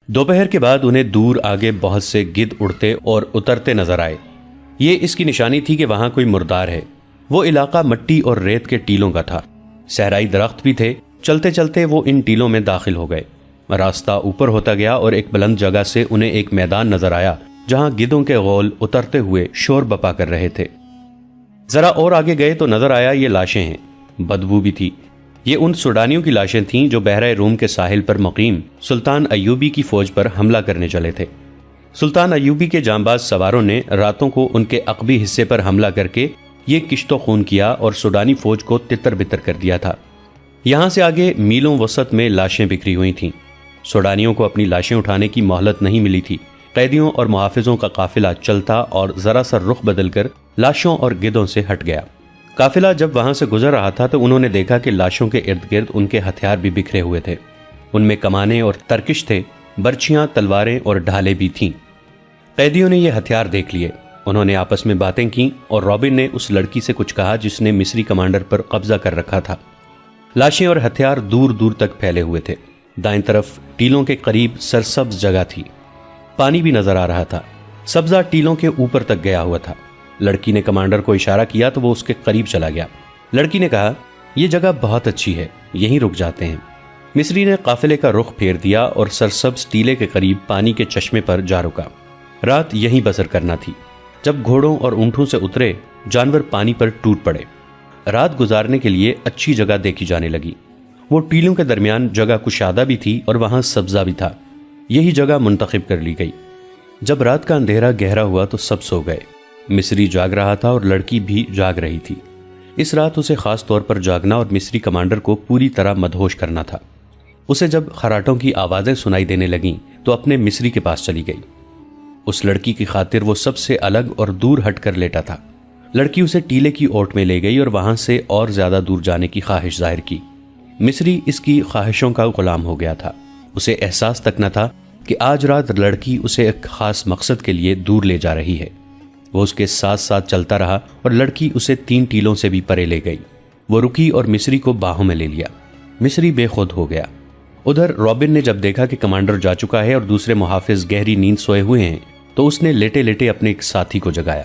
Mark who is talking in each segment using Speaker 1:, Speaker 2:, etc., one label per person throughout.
Speaker 1: دوپہر کے بعد انہیں دور آگے بہت سے گدھ اڑتے اور اترتے نظر آئے۔ یہ اس کی نشانی تھی کہ وہاں کوئی مردار ہے۔ وہ علاقہ مٹی اور ریت کے ٹیلوں کا تھا، صحرائی درخت بھی تھے۔ چلتے چلتے وہ ان ٹیلوں میں داخل ہو گئے۔ راستہ اوپر ہوتا گیا اور ایک بلند جگہ سے انہیں ایک میدان نظر آیا جہاں گدھوں کے غول اترتے ہوئے شور بپا کر رہے تھے۔ ذرا اور آگے گئے تو نظر آیا یہ لاشیں ہیں، بدبو بھی تھی۔ یہ ان سوڈانیوں کی لاشیں تھیں جو بحیرہ روم کے ساحل پر مقیم سلطان ایوبی کی فوج پر حملہ کرنے چلے تھے۔ سلطان ایوبی کے جانباز سواروں نے راتوں کو ان کے عقبی حصے پر حملہ کر کے یہ کشت و خون کیا اور سوڈانی فوج کو تتر بتر کر دیا تھا۔ یہاں سے آگے میلوں وسط میں لاشیں بکھری ہوئی تھیں۔ سوڈانیوں کو اپنی لاشیں اٹھانے کی مہلت نہیں ملی تھی۔ قیدیوں اور محافظوں کا قافلہ چلتا اور ذرا سا رخ بدل کر لاشوں اور گدھوں سے ہٹ گیا۔ قافلہ جب وہاں سے گزر رہا تھا تو انہوں نے دیکھا کہ لاشوں کے ارد گرد ان کے ہتھیار بھی بکھرے ہوئے تھے۔ ان میں کمانے اور ترکش تھے، برچیاں، تلواریں اور ڈھالیں بھی تھیں۔ قیدیوں نے یہ ہتھیار دیکھ لیے۔ انہوں نے آپس میں باتیں کیں اور رابن نے اس لڑکی سے کچھ کہا جس نے مصری کمانڈر پر قبضہ کر رکھا تھا۔ لاشیں اور ہتھیار دور دور تک پھیلے ہوئے تھے۔ دائیں طرف ٹیلوں کے قریب سرسبز جگہ تھی، پانی بھی نظر آ رہا تھا۔ سبزہ ٹیلوں کے اوپر تک گیا ہوا تھا۔ لڑکی نے کمانڈر کو اشارہ کیا تو وہ اس کے قریب چلا گیا۔ لڑکی نے کہا، یہ جگہ بہت اچھی ہے، یہیں رک جاتے ہیں۔ مصری نے قافلے کا رخ پھیر دیا اور سرسبز ٹیلے کے قریب پانی کے چشمے پر جا رکا۔ رات یہیں بسر کرنا تھی۔ جب گھوڑوں اور اونٹوں سے اترے، جانور پانی پر ٹوٹ پڑے۔ رات گزارنے کے لیے اچھی جگہ دیکھی جانے لگی۔ وہ ٹیلوں کے درمیان جگہ کشادہ بھی تھی اور وہاں سبزہ بھی تھا۔ یہی جگہ منتخب کر لی گئی۔ جب رات کا اندھیرا گہرا ہوا تو سب سو گئے۔ مصری جاگ رہا تھا اور لڑکی بھی جاگ رہی تھی۔ اس رات اسے خاص طور پر جاگنا اور مصری کمانڈر کو پوری طرح مدہوش کرنا تھا۔ اسے جب خراٹوں کی آوازیں سنائی دینے لگیں تو اپنے مصری کے پاس چلی گئی۔ اس لڑکی کی خاطر وہ سب سے الگ اور دور ہٹ کر لیٹا تھا۔ لڑکی اسے ٹیلے کی اوٹ میں لے گئی اور وہاں سے اور زیادہ دور جانے کی خواہش ظاہر کی۔ مصری اس کی خواہشوں کا غلام ہو گیا تھا۔ اسے احساس تک نہ تھا کہ آج رات لڑکی اسے ایک خاص مقصد کے لیے دور لے جا رہی ہے۔ وہ اس کے ساتھ ساتھ چلتا رہا اور لڑکی اسے 3 ٹیلوں سے بھی پرے لے گئی۔ وہ رکی اور مصری کو باہوں میں لے لیا۔ مصری بے خود ہو گیا۔ ادھر رابن نے جب دیکھا کہ کمانڈر جا چکا ہے اور دوسرے محافظ گہری نیند سوئے ہوئے ہیں تو اس نے لیٹے لیٹے اپنے ایک ساتھی کو جگایا۔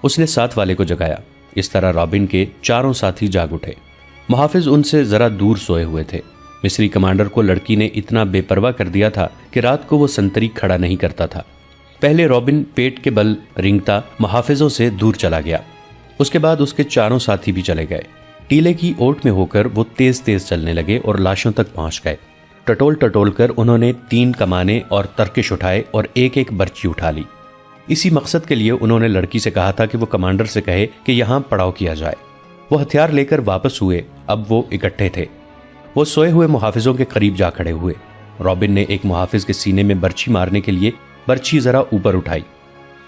Speaker 1: اس نے ساتھ والے کو جگایا۔ اس طرح رابن کے 4 ساتھی جاگ اٹھے۔ محافظ ان سے ذرا دور سوئے ہوئے تھے۔ مصری کمانڈر کو لڑکی نے اتنا بے پرواہ کر دیا تھا کہ رات کو وہ سنتری کھڑا نہیں کرتا تھا۔ پہلے رابن پیٹ کے بل رینگتا محافظوں سے دور چلا گیا۔ اس کے بعد اس کے 4 ساتھی بھی چلے گئے۔ ٹیلے کی اوٹ میں ہو کر وہ تیز تیز چلنے لگے اور لاشوں تک پہنچ گئے۔ ٹٹول ٹٹول کر انہوں نے 3 کمانے اور ترکش اٹھائے اور ایک ایک برچی اٹھا لی۔ اسی مقصد کے لیے انہوں نے لڑکی سے کہا تھا کہ وہ کمانڈر سے کہے کہ یہاں پڑاؤ کیا جائے۔ وہ ہتھیار لے کر واپس ہوئے۔ اب وہ اکٹھے تھے۔ وہ سوئے ہوئے محافظوں کے قریب جا کھڑے ہوئے۔ رابن نے ایک محافظ کے سینے میں برچھی مارنے کے لیے برچھی ذرا اوپر اٹھائی۔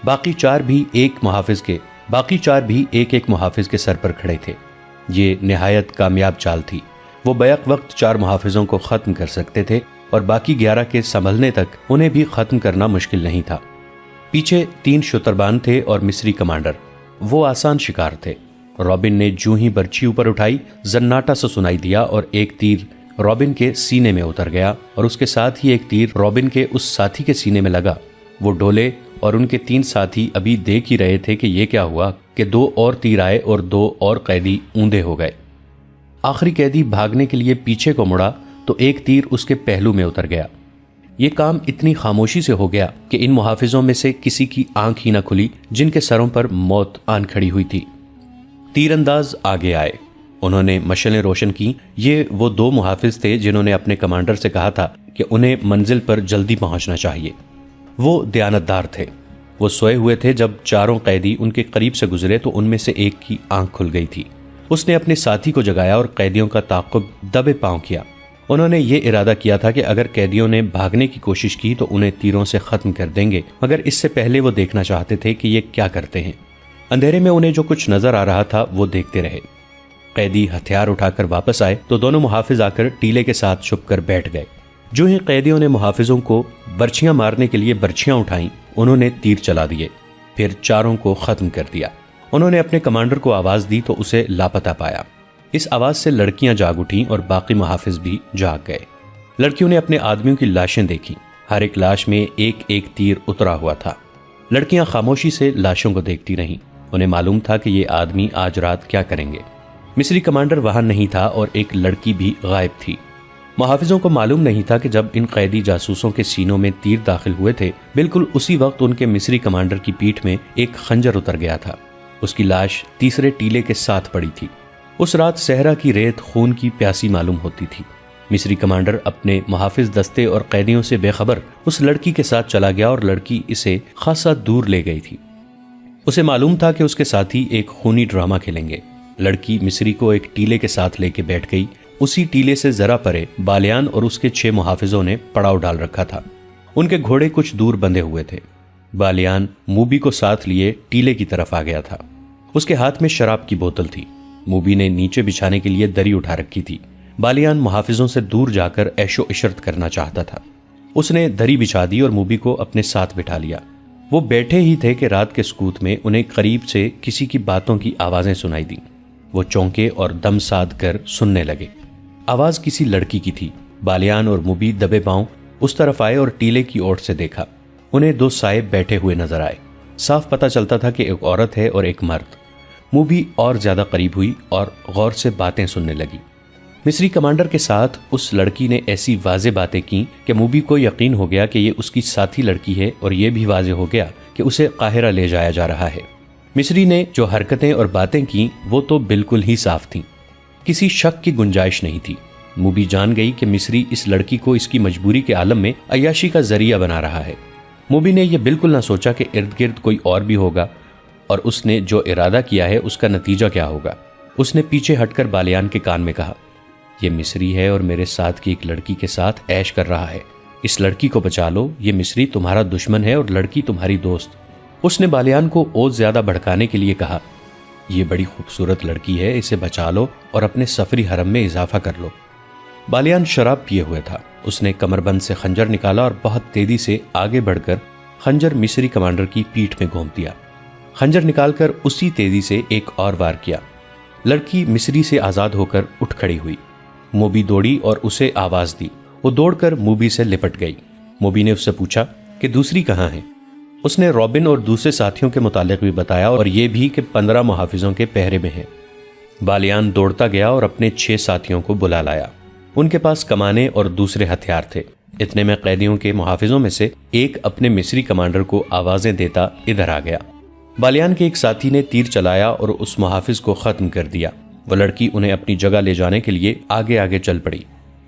Speaker 1: باقی چار بھی ایک ایک محافظ کے سر پر کھڑے تھے۔ یہ نہایت کامیاب چال تھی۔ وہ بیک وقت 4 محافظوں کو ختم کر سکتے تھے اور باقی 11 کے سنبھلنے تک انہیں بھی ختم کرنا مشکل نہیں تھا۔ پیچھے 3 شتربان تھے اور مصری کمانڈر۔ وہ آسان شکار تھے۔ رابن نے جو ہی برچھی اوپر اٹھائی، زناٹا سا سنائی دیا اور ایک تیر رابن کے سینے میں اتر گیا اور اس کے ساتھ ہی ایک تیر رابن کے اس ساتھی کے سینے میں لگا۔ وہ ڈولے اور ان کے 3 ساتھی ابھی دیکھ ہی رہے تھے کہ یہ کیا ہوا کہ 2 اور تیر آئے اور 2 اور قیدی اوندے ہو گئے۔ آخری قیدی بھاگنے کے لیے پیچھے کو مڑا تو ایک تیر اس کے پہلو میں اتر گیا۔ یہ کام اتنی خاموشی سے ہو گیا کہ ان محافظوں میں سے کسی کی آنکھ ہی نہ کھلی جن کے سروں پر موت آن کھڑی ہوئی تھی۔ تیر انداز آگے آئے۔ انہوں نے مشعلیں روشن کی۔ یہ وہ 2 محافظ تھے جنہوں نے اپنے کمانڈر سے کہا تھا کہ انہیں منزل پر جلدی پہنچنا چاہیے۔ وہ دیانتدار تھے۔ وہ سوئے ہوئے تھے۔ جب 4 قیدی ان کے قریب سے گزرے تو ان میں سے ایک کی آنکھ کھل گئی تھی۔ اس نے اپنے ساتھی کو جگایا اور قیدیوں کا تعاقب دبے پاؤں کیا۔ انہوں نے یہ ارادہ کیا تھا کہ اگر قیدیوں نے بھاگنے کی کوشش کی تو انہیں تیروں سے ختم کر دیں گے، مگر اس سے پہلے وہ دیکھنا چاہتے تھے کہ یہ کیا کرتے ہیں۔ اندھیرے میں انہیں جو کچھ نظر آ رہا تھا وہ دیکھتے رہے۔ قیدی ہتھیار اٹھا کر واپس آئے تو دونوں محافظ آ کر ٹیلے کے ساتھ چھپ کر بیٹھ گئے۔ جو ہی قیدیوں نے محافظوں کو برچھیاں مارنے کے لیے برچھیاں اٹھائیں، انہوں نے تیر چلا دیے، پھر 4 کو ختم کر دیا۔ انہوں نے اپنے کمانڈر کو آواز دی تو اسے لاپتہ پایا۔ اس آواز سے لڑکیاں جاگ اٹھیں اور باقی محافظ بھی جاگ گئے۔ لڑکیوں نے اپنے آدمیوں کی لاشیں دیکھی۔ ہر ایک لاش میں ایک ایک تیر اترا ہوا تھا۔ لڑکیاں خاموشی سے لاشوں کو دیکھتی رہیں۔ انہیں معلوم تھا کہ یہ آدمی آج رات کیا کریں گے۔ مصری کمانڈر وہاں نہیں تھا اور ایک لڑکی بھی غائب تھی۔ محافظوں کو معلوم نہیں تھا کہ جب ان قیدی جاسوسوں کے سینوں میں تیر داخل ہوئے تھے، بالکل اسی وقت ان کے مصری کمانڈر کی پیٹھ میں ایک خنجر اتر گیا تھا۔ اس کی لاش تیسرے ٹیلے کے ساتھ پڑی تھی۔ اس رات صحرا کی ریت خون کی پیاسی معلوم ہوتی تھی۔ مصری کمانڈر اپنے محافظ دستے اور قیدیوں سے بے خبر اس لڑکی کے ساتھ چلا گیا اور لڑکی اسے خاصا دور لے گئی تھی۔ اسے معلوم تھا کہ اس کے ساتھی ایک خونی ڈرامہ کھیلیں گے۔ لڑکی مصری کو ایک ٹیلے کے ساتھ لے کے بیٹھ گئی۔ اسی ٹیلے سے ذرا پرے بالیان اور اس کے 6 محافظوں نے پڑاؤ ڈال رکھا تھا۔ ان کے گھوڑے کچھ دور بندھے ہوئے تھے۔ بالیان موبی کو ساتھ لیے ٹیلے کی طرف آ گیا تھا۔ اس کے ہاتھ میں شراب کی بوتل تھی۔ موبی نے نیچے بچھانے کے لیے دری اٹھا رکھی تھی۔ بالیان محافظوں سے دور جا کر عیش و عشرت کرنا چاہتا تھا۔ اس نے دری بچھا دی اور موبی کو اپنے ساتھ بٹھا لیا۔ وہ بیٹھے ہی تھے کہ رات کے سکوت میں انہیں قریب سے کسی کی باتوں کی آوازیں سنائی دیں۔ وہ چونکے اور دم ساد کر سننے لگے۔ آواز کسی لڑکی کی تھی۔ بالیان اور موبی دبے پاؤں اس طرف آئے اور ٹیلے کی اوٹ سے دیکھا۔ انہیں 2 سائے بیٹھے ہوئے نظر آئے۔ صاف پتہ چلتا تھا کہ ایک عورت ہے اور ایک مرد۔ موبی اور زیادہ قریب ہوئی اور غور سے باتیں سننے لگی۔ مصری کمانڈر کے ساتھ اس لڑکی نے ایسی واضح باتیں کی کہ موبی کو یقین ہو گیا کہ یہ اس کی ساتھی لڑکی ہے، اور یہ بھی واضح ہو گیا کہ اسے قاہرہ لے جایا جا رہا ہے۔ مصری نے جو حرکتیں اور باتیں کی وہ تو بالکل ہی صاف تھیں۔ کسی شک کی گنجائش نہیں تھی۔ موبی جان گئی کہ مصری اس لڑکی کو اس کی مجبوری کے عالم میں عیاشی کا ذریعہ بنا رہا ہے۔ موبی نے یہ بالکل نہ سوچا کہ ارد گرد کوئی اور بھی ہوگا اور اس نے جو ارادہ کیا ہے اس کا نتیجہ کیا ہوگا۔ اس نے پیچھے ہٹ کر بالیان کے کان میں کہا، یہ مصری ہے اور میرے ساتھ کی ایک لڑکی کے ساتھ عیش کر رہا ہے۔ اس لڑکی کو بچا لو۔ یہ مصری تمہارا دشمن ہے اور لڑکی تمہاری دوست۔ اس نے بالیان کو اور زیادہ بھڑکانے کے لیے کہا، یہ بڑی خوبصورت لڑکی ہے، اسے بچا لو اور اپنے سفری حرم میں اضافہ کر لو۔ بالیان شراب پیے ہوئے تھا۔ اس نے کمر بند سے خنجر نکالا اور بہت تیزی سے آگے بڑھ کر خنجر مصری کمانڈر کی پیٹھ میں گھونپ دیا۔ خنجر نکال کر اسی تیزی سے ایک اور وار کیا۔ لڑکی مصری سے آزاد ہو کر اٹھ کھڑی ہوئی۔ موبی دوڑی اور اسے آواز دی۔ وہ دوڑ کر موبی سے لپٹ گئی۔ موبی نے اس سے پوچھا کہ دوسری کہاں ہے؟ اس نے رابن اور دوسرے ساتھیوں کے متعلق بھی بتایا اور یہ بھی کہ 15 محافظوں کے پہرے میں ہیں۔ بالیان دوڑتا گیا اور اپنے 6 ساتھیوں کو بلا لایا۔ ان کے پاس کمانے اور دوسرے ہتھیار تھے۔ اتنے میں قیدیوں کے محافظوں میں سے ایک اپنے مصری کمانڈر کو آوازیں دیتا ادھر آ گیا۔ بالیان کے ایک ساتھی نے تیر چلایا اور اس محافظ کو ختم کر دیا۔ وہ لڑکی انہیں اپنی جگہ لے جانے کے لیے آگے آگے چل پڑی۔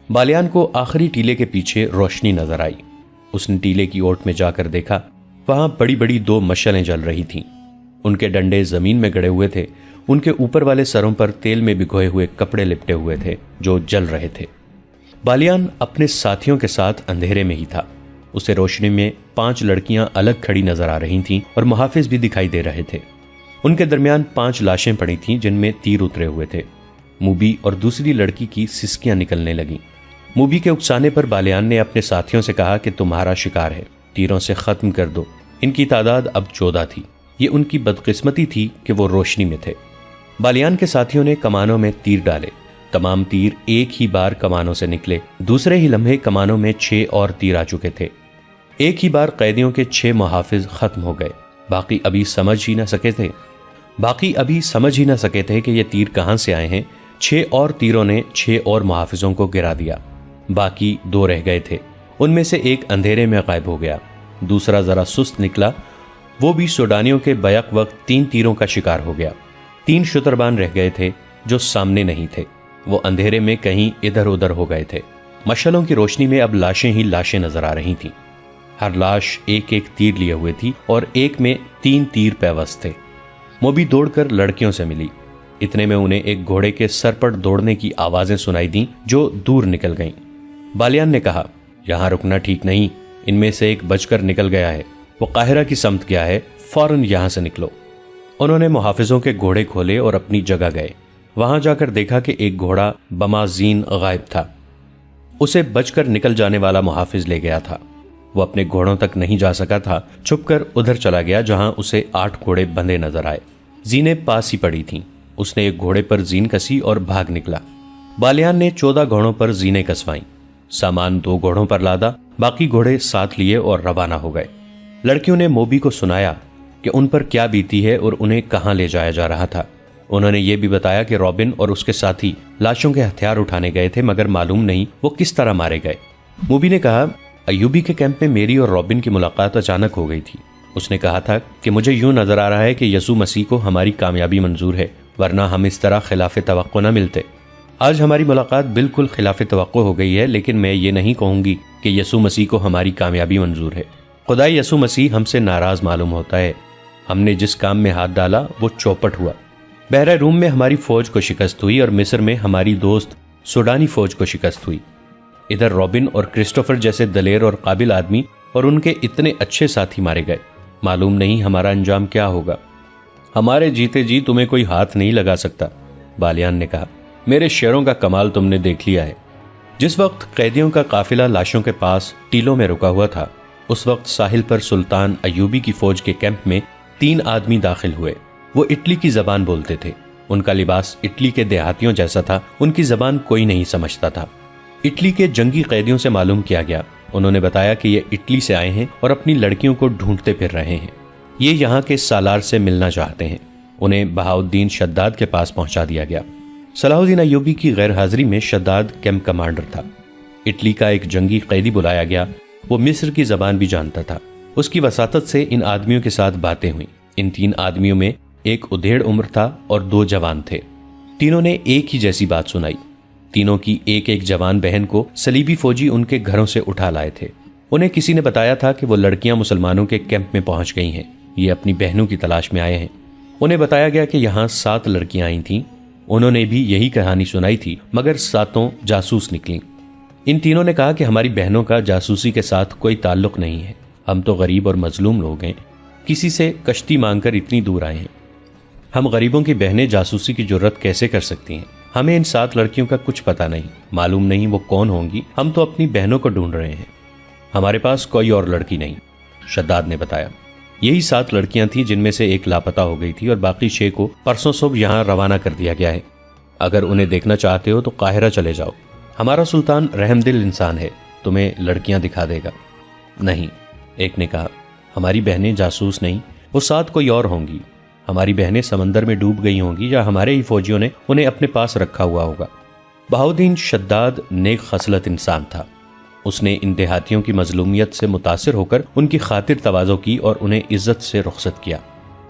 Speaker 1: بالیان کو آخری ٹیلے کے پیچھے روشنی نظر آئی۔ اس نے ٹیلے کی اوٹ میں جا کر دیکھا، وہاں بڑی بڑی 2 مشعلیں جل رہی تھیں۔ ان کے ڈنڈے زمین میں گڑے ہوئے تھے۔ ان کے اوپر والے سروں پر تیل میں بھگوئے ہوئے کپڑے لپٹے ہوئے تھے جو جل رہے تھے۔ بالیان اپنے ساتھیوں کے ساتھ اندھیرے میں ہی تھا۔ اسے روشنی میں 5 لڑکیاں الگ کھڑی نظر آ رہی تھیں اور محافظ بھی دکھائی دے رہے تھے۔ ان کے درمیان 5 لاشیں پڑی تھیں جن میں تیر اترے ہوئے تھے۔ موبی اور دوسری لڑکی کی سسکیاں نکلنے لگیں۔ موبی کے اکسانے پر بالیان نے اپنے ساتھیوں سے کہا کہ تمہارا شکار ہے، تیروں سے ختم کر دو۔ ان کی تعداد اب 14 تھی۔ یہ ان کی بدقسمتی تھی کہ وہ روشنی میں تھے۔ بالیان کے ساتھیوں نے کمانوں میں تیر ڈالے۔ تمام تیر ایک ہی بار کمانوں سے نکلے۔ دوسرے ہی لمحے کمانوں میں 6 اور تیر آ چکے تھے۔ ایک ہی بار قیدیوں کے 6 محافظ ختم ہو گئے۔ باقی ابھی سمجھ ہی نہ سکے تھے کہ یہ تیر کہاں سے آئے ہیں۔ 6 اور تیروں نے 6 اور محافظوں کو گرا دیا۔ باقی 2 رہ گئے تھے۔ ان میں سے ایک اندھیرے میں غائب ہو گیا، دوسرا ذرا سست نکلا۔ وہ بھی سوڈانیوں کے بیک وقت 3 تیروں کا شکار ہو گیا۔ 3 شتربان رہ گئے تھے جو سامنے نہیں تھے۔ وہ اندھیرے میں کہیں ادھر ادھر ہو گئے تھے۔ مشعلوں کی روشنی میں اب لاشیں ہی لاشیں نظر آ رہی تھیں۔ ہر لاش ایک ایک تیر لیے ہوئے تھی اور ایک میں 3 تیر پیوست تھے۔ موبی دوڑ کر لڑکیوں سے ملی۔ اتنے میں انہیں ایک گھوڑے کے سر پر دوڑنے کی آوازیں سنائی دیں جو دور نکل گئیں۔ بالیان نے کہا، یہاں رکنا ٹھیک نہیں، ان میں سے ایک بچ کر نکل گیا ہے، وہ قاہرہ کی سمت گیا ہے، فوراً یہاں سے نکلو۔ انہوں نے محافظوں کے گھوڑے کھولے اور اپنی جگہ گئے۔ وہاں جا کر دیکھا کہ ایک گھوڑا بمازین غائب تھا۔ اسے بچ کر نکل جانے والا محافظ لے گیا تھا۔ وہ اپنے گھوڑوں تک نہیں جا سکا تھا، چھپ کر ادھر چلا گیا جہاں اسے 8 گھوڑے بندھے نظر آئے۔ زینیں پاس ہی پڑی تھیں۔ اس نے ایک گھوڑے پر زین کسی اور بھاگ نکلا۔ بالیان نے 14 گھوڑوں پر زینیں کسوائیں، سامان 2 گھوڑوں پر لادا، باقی گھوڑے ساتھ لیے اور روانہ ہو گئے۔ لڑکیوں نے موبی کو سنایا کہ ان پر کیا بیتی ہے اور انہیں کہاں لے جایا جا رہا تھا۔ انہوں نے یہ بھی بتایا کہ رابن اور اس کے ساتھی لاشوں کے ہتھیار اٹھانے گئے تھے، مگر معلوم نہیں وہ کس طرح مارے گئے۔ موبی نے کہا، ایوبی کے کیمپ میں میری اور رابن کی ملاقات اچانک ہو گئی تھی۔ اس نے کہا تھا کہ مجھے یوں نظر آ رہا ہے کہ یسوع مسیح کو ہماری کامیابی منظور ہے، ورنہ ہم اس طرح خلاف توقع نہ ملتے۔ آج ہماری ملاقات بالکل خلاف توقع ہو گئی ہے، لیکن میں یہ نہیں کہوں گی کہ یسوع مسیح کو ہماری کامیابی منظور ہے۔ خدا یسوع مسیح ہم سے ناراض معلوم ہوتا ہے۔ ہم نے جس کام میں ہاتھ ڈالا وہ چوپٹ ہوا۔ بحیرہ روم میں ہماری فوج کو شکست ہوئی اور مصر میں ہماری دوست سوڈانی فوج کو شکست ہوئی۔ ادھر رابن اور کرسٹوفر جیسے دلیر اور قابل آدمی اور ان کے اتنے اچھے ساتھی مارے گئے۔ معلوم نہیں ہمارا انجام کیا ہوگا۔ ہمارے جیتے جی تمہیں کوئی ہاتھ نہیں لگا سکتا، بالیان نے کہا۔ میرے شیروں کا کمال تم نے دیکھ لیا ہے۔ جس وقت قیدیوں کا قافلہ لاشوں کے پاس ٹیلوں میں رکا ہوا تھا، اس وقت ساحل پر سلطان ایوبی کی فوج کے کیمپ میں 3 آدمی داخل ہوئے۔ وہ اٹلی کی زبان بولتے تھے۔ ان کا لباس اٹلی کے دیہاتیوں جیسا تھا، ان کی زبان کوئی نہیں سمجھتا تھا۔ اٹلی کے جنگی قیدیوں سے معلوم کیا گیا۔ انہوں نے بتایا کہ یہ اٹلی سے آئے ہیں اور اپنی لڑکیوں کو ڈھونڈتے پھر رہے ہیں۔ یہ یہاں کے سالار سے ملنا چاہتے ہیں۔ انہیں بہاؤالدین شداد کے پاس پہنچا دیا گیا۔ صلاح الدین ایوبی کی غیر حاضری میں شداد کیمپ کمانڈر تھا۔ اٹلی کا ایک جنگی قیدی بلایا گیا۔ وہ مصر کی زبان بھی جانتا تھا۔ اس کی وساطت سے ان آدمیوں کے ساتھ باتیں ہوئیں۔ ان 3 آدمیوں میں ایک ادھیڑ عمر تھا اور 2 جوان تھے۔ تینوں نے ایک ہی جیسی بات سنائی۔ تینوں کی ایک جوان بہن کو صلیبی فوجی ان کے گھروں سے اٹھا لائے تھے۔ انہیں کسی نے بتایا تھا کہ وہ لڑکیاں مسلمانوں کے کیمپ میں پہنچ گئی ہیں، یہ اپنی بہنوں کی تلاش میں آئے ہیں۔ انہیں بتایا گیا کہ یہاں 7 لڑکیاں آئی تھیں۔ انہوں نے بھی یہی کہانی سنائی تھی، مگر 7 جاسوس نکلیں۔ ان تینوں نے کہا کہ ہماری بہنوں کا جاسوسی کے ساتھ کوئی تعلق نہیں ہے، ہم تو غریب اور مظلوم لوگ ہیں، کسی سے کشتی مانگ کر اتنی دور آئے ہیں۔ ہم غریبوں کی بہنیں جاسوسی کی جرت کیسے کر سکتی ہیں؟ ہمیں ان 7 لڑکیوں کا کچھ پتہ نہیں، معلوم نہیں وہ کون ہوں گی، ہم تو اپنی بہنوں کو ڈھونڈ رہے ہیں۔ ہمارے پاس کوئی اور لڑکی نہیں، شداد نے بتایا۔ یہی 7 لڑکیاں تھیں جن میں سے ایک لاپتہ ہو گئی تھی اور باقی 6 کو پرسوں صبح یہاں روانہ کر دیا گیا ہے۔ اگر انہیں دیکھنا چاہتے ہو تو قاہرہ چلے جاؤ، ہمارا سلطان رحم دل انسان ہے، تمہیں لڑکیاں دکھا دے گا۔ نہیں، ایک نے کہا، ہماری بہنیں جاسوس نہیں، وہ 7 کوئی اور ہوں گی۔ ہماری بہنیں سمندر میں ڈوب گئی ہوں گی یا ہمارے ہی فوجیوں نے انہیں اپنے پاس رکھا ہوا ہوگا۔ بہاؤالدین شداد نیک خصلت انسان تھا۔ اس نے ان دیہاتیوں کی مظلومیت سے متاثر ہو کر ان کی خاطر تواضع کی اور انہیں عزت سے رخصت کیا۔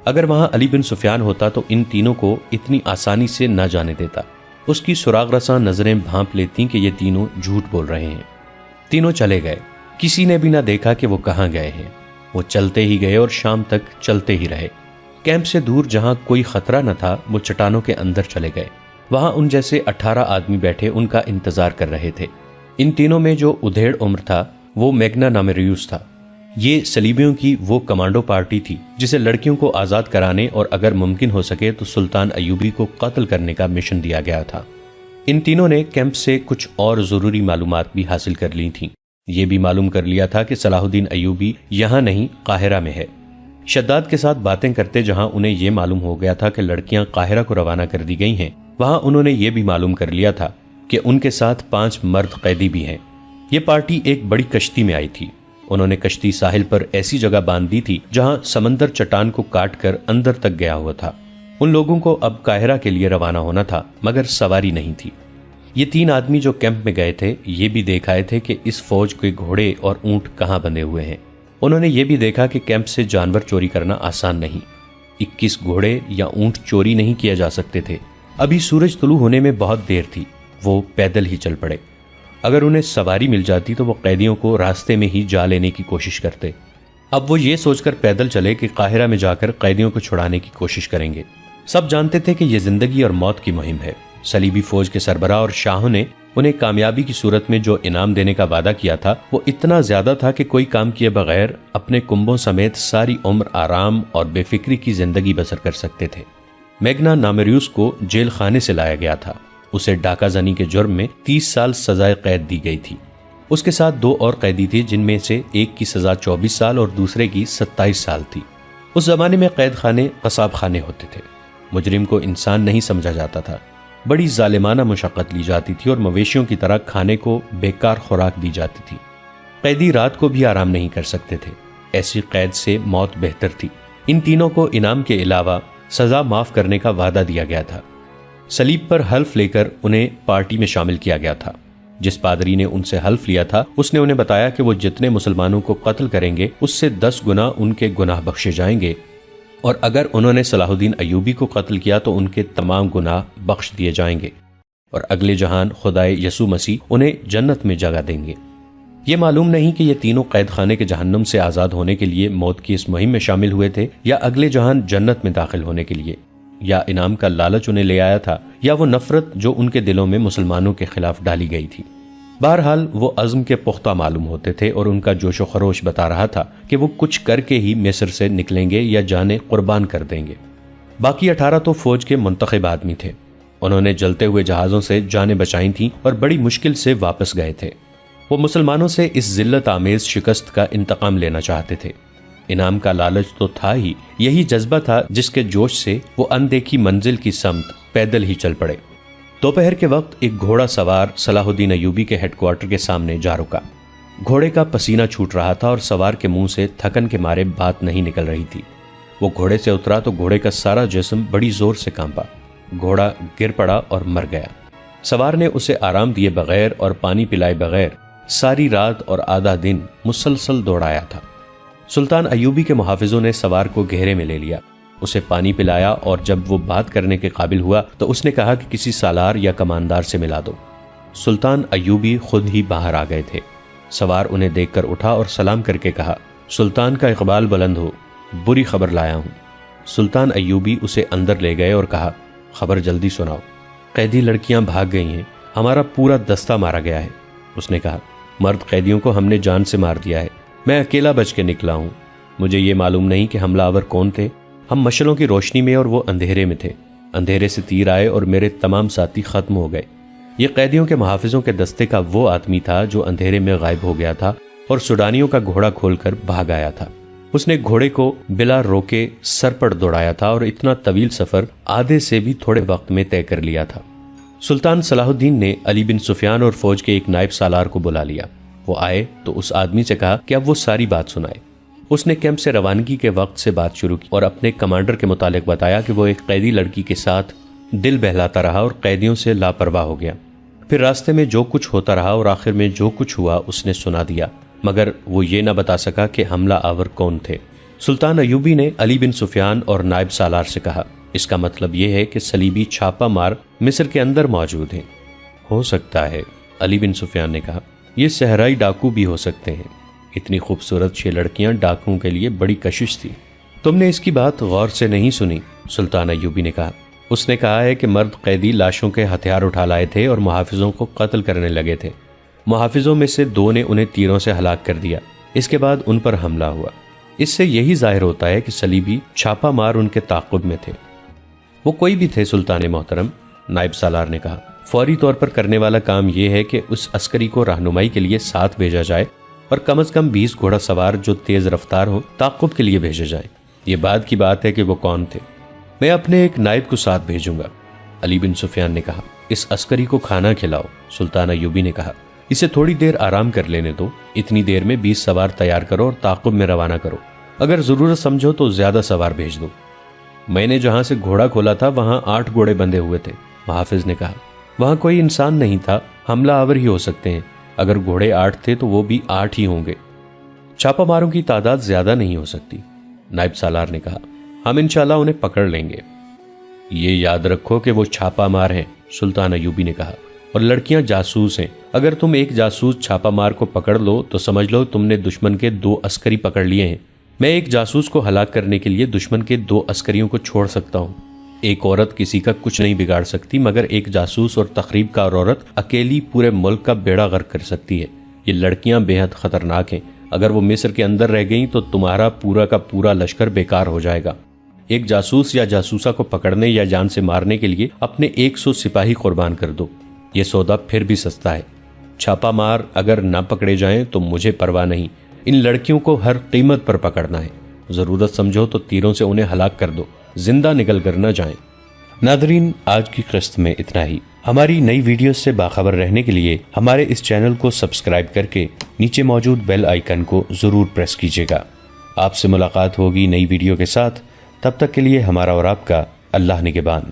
Speaker 1: اگر وہاں علی بن سفیان ہوتا تو ان تینوں کو اتنی آسانی سے نہ جانے دیتا۔ اس کی سراغ رساں نظریں بھانپ لیتی کہ یہ تینوں جھوٹ بول رہے ہیں۔ تینوں چلے گئے، کسی نے بھی نہ دیکھا کہ وہ کہاں گئے ہیں۔ وہ چلتے ہی گئے اور شام تک چلتے ہی رہے۔ کیمپ سے دور جہاں کوئی خطرہ نہ تھا، وہ چٹانوں کے اندر چلے گئے۔ وہاں ان جیسے 18 آدمی بیٹھے ان کا انتظار کر رہے تھے۔ ان تینوں میں جو ادھیڑ عمر تھا وہ میگنا نامریوس تھا۔ یہ صلیبیوں کی وہ کمانڈو پارٹی تھی جسے لڑکیوں کو آزاد کرانے اور اگر ممکن ہو سکے تو سلطان ایوبی کو قتل کرنے کا مشن دیا گیا تھا۔ ان تینوں نے کیمپ سے کچھ اور ضروری معلومات بھی حاصل کر لی تھیں۔ یہ بھی معلوم کر لیا تھا کہ صلاح الدین ایوبی یہاں نہیں، قاہرہ میں ہے۔ شداد کے ساتھ باتیں کرتے جہاں انہیں یہ معلوم ہو گیا تھا کہ لڑکیاں قاہرہ کو روانہ کر دی گئی ہیں، وہاں انہوں نے یہ بھی معلوم کر لیا تھا کہ ان کے ساتھ 5 مرد قیدی بھی ہیں۔ یہ پارٹی ایک بڑی کشتی میں آئی تھی۔ انہوں نے کشتی ساحل پر ایسی جگہ باندھ دی تھی جہاں سمندر چٹان کو کاٹ کر اندر تک گیا ہوا تھا۔ ان لوگوں کو اب قاہرہ کے لیے روانہ ہونا تھا، مگر سواری نہیں تھی۔ یہ 3 آدمی جو کیمپ میں گئے تھے یہ بھی دیکھ آئے تھے کہ اس فوج کے گھوڑے اور اونٹ کہاں بندھے ہوئے ہیں۔ انہوں نے یہ بھی دیکھا کہ کیمپ سے جانور چوری کرنا آسان نہیں۔ 21 گھوڑے یا اونٹ چوری نہیں کیا جا سکتے تھے۔ ابھی سورج طلوع ہونے میں بہت دیر تھی، وہ پیدل ہی چل پڑے۔ اگر انہیں سواری مل جاتی تو وہ قیدیوں کو راستے میں ہی جا لینے کی کوشش کرتے۔ اب وہ یہ سوچ کر پیدل چلے کہ قاہرہ میں جا کر قیدیوں کو چھڑانے کی کوشش کریں گے۔ سب جانتے تھے کہ یہ زندگی اور موت کی مہم ہے۔ صلیبی فوج کے سربراہ اور شاہوں نے انہیں کامیابی کی صورت میں جو انعام دینے کا وعدہ کیا تھا وہ اتنا زیادہ تھا کہ کوئی کام کیے بغیر اپنے کنبوں سمیت ساری عمر آرام اور بے فکری کی زندگی بسر کر سکتے تھے۔ میگنا نامریوس کو جیل خانے سے لایا گیا تھا۔ اسے ڈاکہ زنی کے جرم میں 30 سال سزائے قید دی گئی تھی۔ اس کے ساتھ 2 اور قیدی تھے جن میں سے ایک کی سزا 24 سال اور دوسرے کی 27 سال تھی۔ اس زمانے میں قید خانے قصاب خانے ہوتے تھے۔ مجرم کو انسان نہیں سمجھا جاتا تھا۔ بڑی ظالمانہ مشقت لی جاتی تھی اور مویشیوں کی طرح کھانے کو بیکار خوراک دی جاتی تھی۔ قیدی رات کو بھی آرام نہیں کر سکتے تھے، ایسی قید سے موت بہتر تھی۔ ان تینوں کو انعام کے علاوہ سزا معاف کرنے کا وعدہ دیا گیا تھا۔ صلیب پر حلف لے کر انہیں پارٹی میں شامل کیا گیا تھا۔ جس پادری نے ان سے حلف لیا تھا اس نے انہیں بتایا کہ وہ جتنے مسلمانوں کو قتل کریں گے اس سے 10 گنا ان کے گناہ بخشے جائیں گے، اور اگر انہوں نے صلاح الدین ایوبی کو قتل کیا تو ان کے تمام گناہ بخش دیے جائیں گے، اور اگلے جہان خدائے یسوع مسیح انہیں جنت میں جگہ دیں گے۔ یہ معلوم نہیں کہ یہ تینوں قید خانے کے جہنم سے آزاد ہونے کے لیے موت کی اس مہم میں شامل ہوئے تھے، یا اگلے جہان جنت میں داخل ہونے کے لیے، یا انعام کا لالچ انہیں لے آیا تھا، یا وہ نفرت جو ان کے دلوں میں مسلمانوں کے خلاف ڈالی گئی تھی۔ بہرحال وہ عزم کے پختہ معلوم ہوتے تھے، اور ان کا جوش و خروش بتا رہا تھا کہ وہ کچھ کر کے ہی مصر سے نکلیں گے یا جانیں قربان کر دیں گے۔ باقی 18 تو فوج کے منتخب آدمی تھے۔ انہوں نے جلتے ہوئے جہازوں سے جانیں بچائی تھیں اور بڑی مشکل سے واپس گئے تھے۔ وہ مسلمانوں سے اس ذلت آمیز شکست کا انتقام لینا چاہتے تھے۔ انعام کا لالچ تو تھا ہی، یہی جذبہ تھا جس کے جوش سے وہ اندیکھی منزل کی سمت پیدل ہی چل پڑے۔ دوپہر کے وقت ایک گھوڑا سوار صلاح الدین ایوبی کے ہیڈ کوارٹر کے سامنے جا رکا۔ گھوڑے کا پسینہ چھوٹ رہا تھا اور سوار کے منہ سے تھکن کے مارے بات نہیں نکل رہی تھی۔ وہ گھوڑے سے اترا تو گھوڑے کا سارا جسم بڑی زور سے کانپا۔ گھوڑا گر پڑا اور مر گیا۔ سوار نے اسے آرام دیے بغیر اور پانی پلائے بغیر ساری رات اور آدھا دن مسلسل دوڑایا تھا۔ سلطان ایوبی کے محافظوں نے سوار کو گھیرے میں لے لیا، اسے پانی پلایا، اور جب وہ بات کرنے کے قابل ہوا تو اس نے کہا کہ کسی سالار یا کماندار سے ملا دو۔ سلطان ایوبی خود ہی باہر آ گئے تھے۔ سوار انہیں دیکھ کر اٹھا اور سلام کر کے کہا، سلطان کا اقبال بلند ہو، بری خبر لایا ہوں۔ سلطان ایوبی اسے اندر لے گئے اور کہا، خبر جلدی سناؤ۔ قیدی لڑکیاں بھاگ گئی ہیں، ہمارا پورا دستہ مارا گیا ہے۔ اس نے کہا، مرد قیدیوں کو ہم نے جان سے مار دیا ہے، میں اکیلا بچ کے نکلا ہوں۔ مجھے یہ معلوم نہیں کہ حملہ آور کون تھے۔ ہم مشلوں کی روشنی میں اور وہ اندھیرے میں تھے۔ اندھیرے سے تیر آئے اور میرے تمام ساتھی ختم ہو گئے۔ یہ قیدیوں کے محافظوں کے دستے کا وہ آدمی تھا جو اندھیرے میں غائب ہو گیا تھا اور سوڈانیوں کا گھوڑا کھول کر بھاگ آیا تھا۔ اس نے گھوڑے کو بلا روکے سر پر دوڑایا تھا اور اتنا طویل سفر آدھے سے بھی تھوڑے وقت میں طے کر لیا تھا۔ سلطان صلاح الدین نے علی بن سفیان اور فوج کے ایک نائب سالار کو بلا لیا۔ وہ آئے تو اس آدمی سے کہا کہ اب وہ ساری بات سنائے۔ اس نے کیمپ سے روانگی کے وقت سے بات شروع کی اور اپنے کمانڈر کے متعلق بتایا کہ وہ ایک قیدی لڑکی کے ساتھ دل بہلاتا رہا اور قیدیوں سے لاپرواہ ہو گیا۔ پھر راستے میں جو کچھ ہوتا رہا اور آخر میں جو کچھ ہوا اس نے سنا دیا، مگر وہ یہ نہ بتا سکا کہ حملہ آور کون تھے۔ سلطان ایوبی نے علی بن سفیان اور نائب سالار سے کہا، اس کا مطلب یہ ہے کہ صلیبی چھاپا مار مصر کے اندر موجود ہیں۔ ہو سکتا ہے، علی بن سفیان نے کہا، یہ صحرائی ڈاکو بھی ہو سکتے ہیں۔ اتنی خوبصورت 6 لڑکیاں ڈاکوؤں کے لیے بڑی کشش تھی۔ تم نے اس کی بات غور سے نہیں سنی، سلطان ایوبی نے کہا۔ اس نے کہا ہے کہ مرد قیدی لاشوں کے ہتھیار اٹھا لائے تھے اور محافظوں کو قتل کرنے لگے تھے۔ محافظوں میں سے 2 نے انہیں تیروں سے ہلاک کر دیا۔ اس کے بعد ان پر حملہ ہوا۔ اس سے یہی ظاہر ہوتا ہے کہ صلیبی چھاپا مار ان کے تعاقب میں تھے۔ وہ کوئی بھی تھے سلطان محترم، نائب سالار نے کہا۔ فوری طور پر کرنے والا کام یہ ہے کہ اس عسکری کو رہنمائی کے لیے ساتھ بھیجا جائے اور کم از کم 20 گھوڑا سوار جو تیز رفتار ہوں تعاقب کے لیے بھیجے جائیں۔ یہ بعد کی بات ہے کہ وہ کون تھے۔ میں اپنے ایک نائب کو ساتھ بھیجوں گا، علی بن سفیان نے کہا۔ اس عسکری کو کھانا کھلاؤ، سلطان ایوبی نے کہا۔ اسے تھوڑی دیر آرام کر لینے دو، اتنی دیر میں 20 سوار تیار کرو اور تعاقب میں روانہ کرو۔ اگر ضرورت سمجھو تو زیادہ سوار بھیج دو۔ میں نے جہاں سے گھوڑا کھولا تھا وہاں 8 گھوڑے بندھے ہوئے تھے، محافظ نے کہا۔ وہاں کوئی انسان نہیں تھا، حملہ آور ہی ہو سکتے ہیں۔ اگر گھوڑے 8 تھے تو وہ بھی 8 ہی ہوں گے۔ چھاپا ماروں کی تعداد زیادہ نہیں ہو سکتی، نائب سالار نے کہا۔ ہم انشاءاللہ انہیں پکڑ لیں گے۔ یہ یاد رکھو کہ وہ چھاپا مار ہیں، سلطان ایوبی نے کہا، اور لڑکیاں جاسوس ہیں۔ اگر تم ایک جاسوس چھاپا مار کو پکڑ لو تو سمجھ لو تم نے دشمن کے 2 عسکری پکڑ لیے ہیں۔ میں ایک جاسوس کو ہلاک کرنے کے لیے دشمن کے 2 عسکریوں کو چھوڑ سکتا ہوں۔ ایک عورت کسی کا کچھ نہیں بگاڑ سکتی، مگر ایک جاسوس اور تخریب کار عورت اکیلی پورے ملک کا بیڑا غرق کر سکتی ہے۔ یہ لڑکیاں بے حد خطرناک ہیں۔ اگر وہ مصر کے اندر رہ گئیں تو تمہارا پورا کا پورا لشکر بیکار ہو جائے گا۔ ایک جاسوس یا جاسوسہ کو پکڑنے یا جان سے مارنے کے لیے اپنے 100 سپاہی قربان کر دو۔ یہ سودا پھر بھی سستا ہے۔ چھاپا مار اگر نہ پکڑے جائیں تو مجھے پرواہ نہیں، ان لڑکیوں کو ہر قیمت پر پکڑنا ہے۔ ضرورت سمجھو تو تیروں سے انہیں ہلاک کر دو، زندہ نکل کر نہ جائیں۔ ناظرین، آج کی قسط میں اتنا ہی۔ ہماری نئی ویڈیوز سے باخبر رہنے کے لیے ہمارے اس چینل کو سبسکرائب کر کے نیچے موجود بیل آئیکن کو ضرور پریس کیجیے گا۔ آپ سے ملاقات ہوگی نئی ویڈیو کے ساتھ، تب تک کے لیے ہمارا اور آپ کا اللہ نگہبان۔